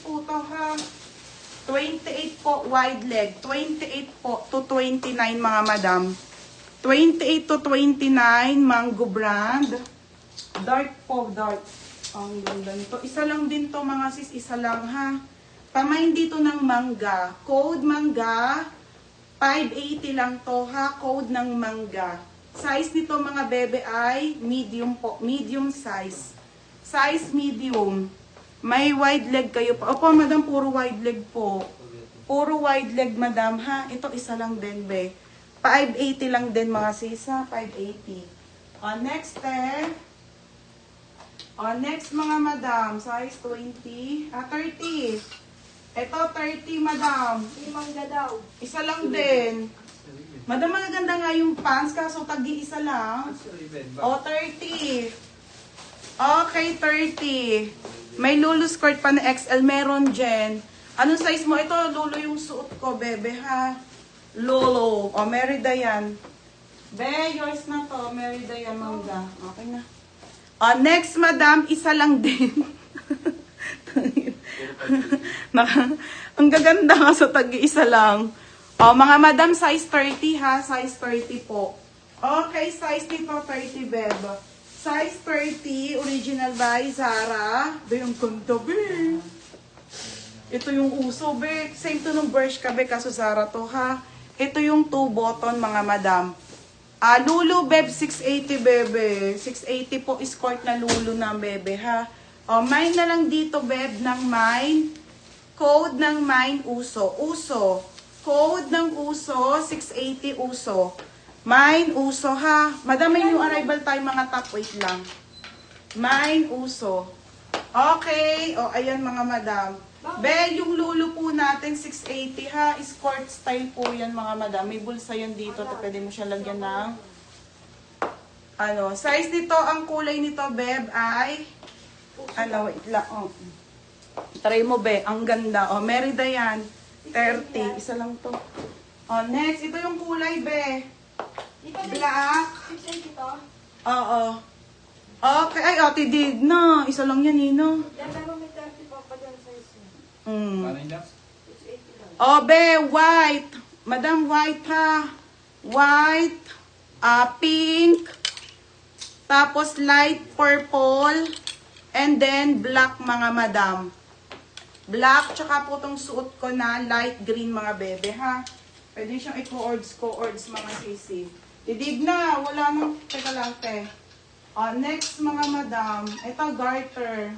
po to ha. 28 po wide leg. 28 po to 29 mga madam. 28 to 29 Mango brand. Dark po, dark. Ang ganda nito. Isa lang din to mga sis, isa lang ha. Pamain dito ng mangga. Code mangga. 580 lang to ha. Code ng mangga. Size nito mga bebe ay medium po. Medium size. Size medium. May wide leg kayo pa. Opo, madam, puro wide leg po. Puro wide leg, madam, ha? Ito, isa lang din, be. 580 lang din, mga sisa. 580. Next, next, mga madam. Size 20. 30. Ito, 30, madam. Mangga daw. Isa lang din. Madam, magaganda nga yung pants, kaso tagi-isa lang. 30. Okay, 30. May lulu skirt pa na XL. Meron, Jen. Anong size mo? Ito, lulu yung suot ko, bebe, ha? Lolo. O, Merida yan. Be, yours na to. Merida yan, mangga. Okay na. Next, madam, isa lang din. Ang gaganda nga sa tagi-isa lang. Mga madam, size 30, ha? Size 30 po. Okay, size nito 30, bebe. Size 30, original by Zara. Be, yung ganda, be. Ito yung uso, be. Same to nung Bershka, be, kaso Zara to, ha. Ito yung 2 button, mga madam. Lulu, beb, 680, bebe. 680 po, escort na Lulu na, bebe, ha. Mine na lang dito, beb, ng mine. Code ng mine, uso. Uso. Code ng uso, 680 uso. Mine, uso, ha. Madam, may new arrival tayo, mga top weight lang. Mine, uso. Okay. Ayan, mga madam. Be, yung Lulu po natin, 680, ha. Escort style po yan, mga madam. May bulsa yan dito. Pwede mo siya lagyan ng size nito, ang kulay nito, beb, ay wait lang. Try mo, be. Ang ganda. Merida yan. 30. Isa lang to. Next. Ito yung kulay, be. Black. 680 to? Oo. Okay. Ay, ate, dig na. Isa lang yan, Nino. Yan naman may 30 pa pa dyan size niya. Paano yun, Dax? 680 lang. Be, white. Madam, white, ha. White. Pink. Tapos, light purple. And then, black, mga madam. Black, tsaka po itong suot ko na light green, mga bebe, ha. Pwede siyang i-coords, mga sisi. Didig na, wala nang, teka lang, te. Next, mga madam, ito, garter.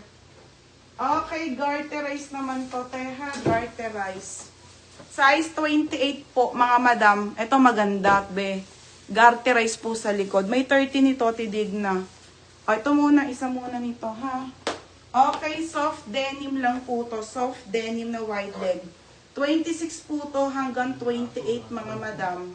Okay, garterize naman to, te, ha. Garterize. Size 28 po, mga madam. Ito, maganda, be. Garterize po sa likod. May 30 nito, tidig na. Ito muna, isa muna nito, ha. Okay, soft denim lang po to. Soft denim na wide leg. 26 po to hanggang 28, mga madam.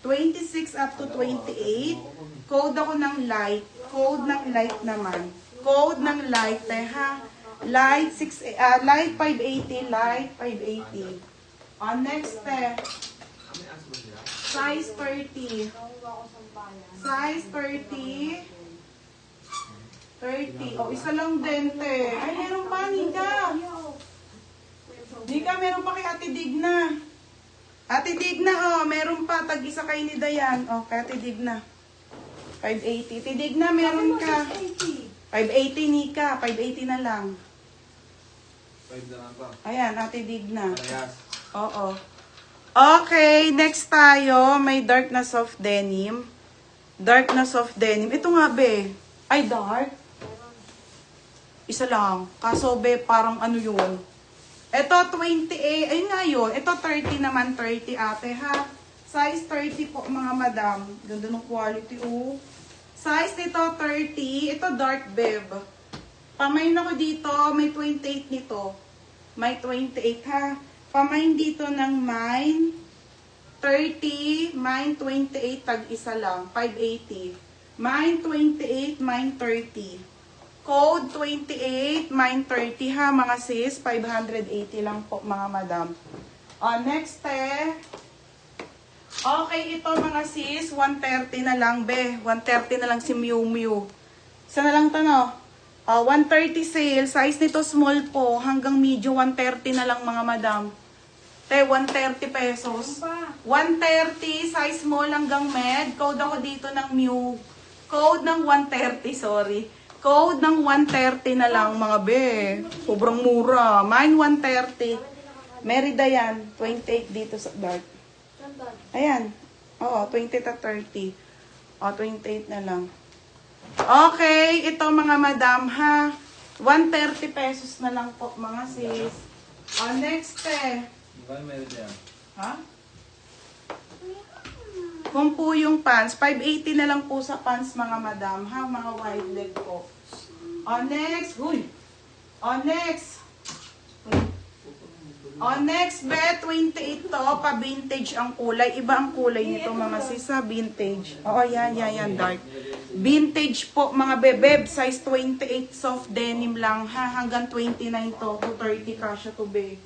26 up to 28. Code ako ng light. Code ng light naman. Code ng light, ha. Light 580, light 580. Next, size 30. Size 30. 30. Isa lang din, te. Ay, meron pa, Nika. Nika, meron pa kay Ate Digna. Ate Digna, meron pa. Tag-isa kay ni Dayan. Kay Ate Digna. 580. Ate Digna, meron ka. 580, Nika. 580 na lang. 5 na lang pa. Ayan, Ate Digna. Parehas. Oo. Okay, next tayo. May dark na soft denim. Dark na soft denim. Ito nga, be. Ay, dark. Isa lang. Kaso, be, parang ano yun. Ito, 28. Ayun nga yun. Ito, 30 naman. 30, ate, ha. Size 30 po, mga madam. Ganda ng quality, oh. Size nito, 30. Ito, dark, beb. Pamain ako dito. May 28 nito. May 28, ha. Pamain dito ng mine. 30. Mine, 28. Tag-isa lang. 580. Mine 28, mine 30. Code 28, mine 30, ha, mga sis. 580 lang po, mga madam. Next, Okay, Okay, ito mga sis, 130 na lang, be. 130 na lang si Miu Miu. Isa na lang to, no? 130 sale. Size nito small po. Hanggang medium, 130 na lang mga madam. 130 pesos. 130, size small hanggang med. Code ako dito ng Miu. Code ng 130, sorry. Code ng 130 na lang mga be. Sobrang mura. Mine 130. Merida yan. 28 dito sa dark. Ayan. Oo, 20 to 30. 28 na lang. Okay, ito mga madam ha. 130 pesos na lang po mga sis. Next Magkano meron yan? Ha? Kung po yung pants, 580 na lang po sa pants mga madam ha, mga wide leg po. Next, huy. Next. Next, be, 28 to, pa-vintage ang kulay. Iba ang kulay nito mga sisa, vintage. Oo, yan, dark. Vintage po mga bebeb, size 28 soft denim lang ha, hanggang 29 to 30 kasya to be.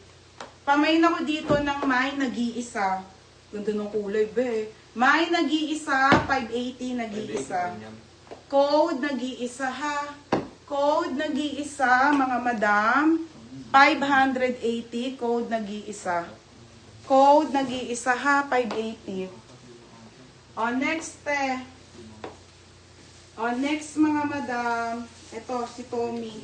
Pamain ako dito ng may nag-iisa. Ganda ng kulay be. May nag-iisa, 580 nag-iisa. Code nag-iisa ha. Code nag-iisa mga madam. 580, code nag-iisa. Code nag-iisa ha, 580. Next next mga madam. Ito, si Tommy.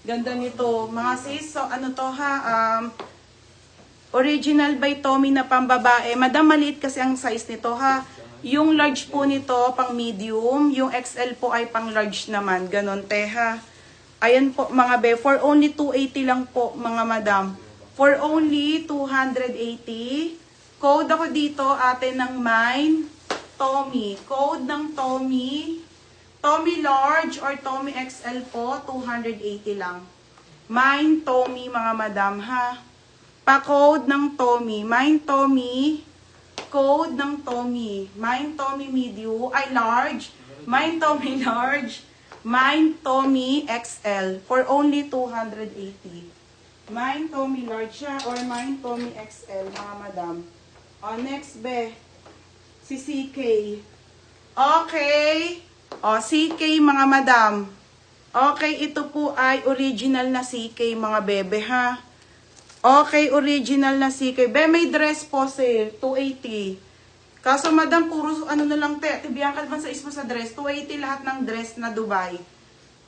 Ganda nito. Mga sis, so ano to ha, original by Tommy na pambabae. Madam, maliit kasi ang size nito ha. Yung large po nito, pang medium. Yung XL po ay pang large naman. Ganon te ha. Ayan po mga be, for only 280 lang po mga madam. For only 280. Code ako dito ate ng mine, Tommy. Code ng Tommy. Tommy large or Tommy XL po, 280 lang. Mine Tommy mga madam ha. Pa-code ng Tommy. Mine Tommy. Code ng Tommy. Mine Tommy medium. Ay large. Mine Tommy large. Mine Tommy XL for only 280. Mine Tommy large siya or mine Tommy XL mga madam. Next be. Si CK. Okay. CK mga madam. Okay, ito po ay original na CK mga bebe ha. Okay, original na CK. Be, may dress po sale, 280. Kaso madam, puro ano na lang te. Tibihan ka naman sa ismo sa dress. 280 lahat ng dress na Dubai.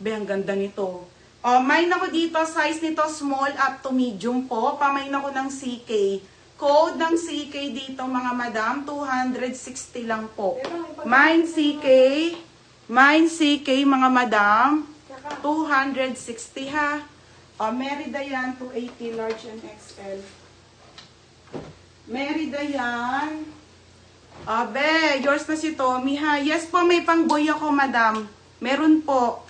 Be, ang ganda nito. Mine ako dito, size nito small up to medium po. Pamain ako ng CK. Code ng CK dito mga madam, 260 lang po. Mine CK. Mine CK mga madam, 260 ha. Merida yan, 280 large and XL. Merida yan. Be, yours na si Tommy ha. Yes po, may pang boy ako madam. Meron po.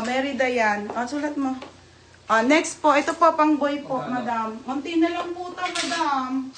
Merida yan. Sulat mo. Next po, ito po pang boy po madam. Unti na lang po ito madam.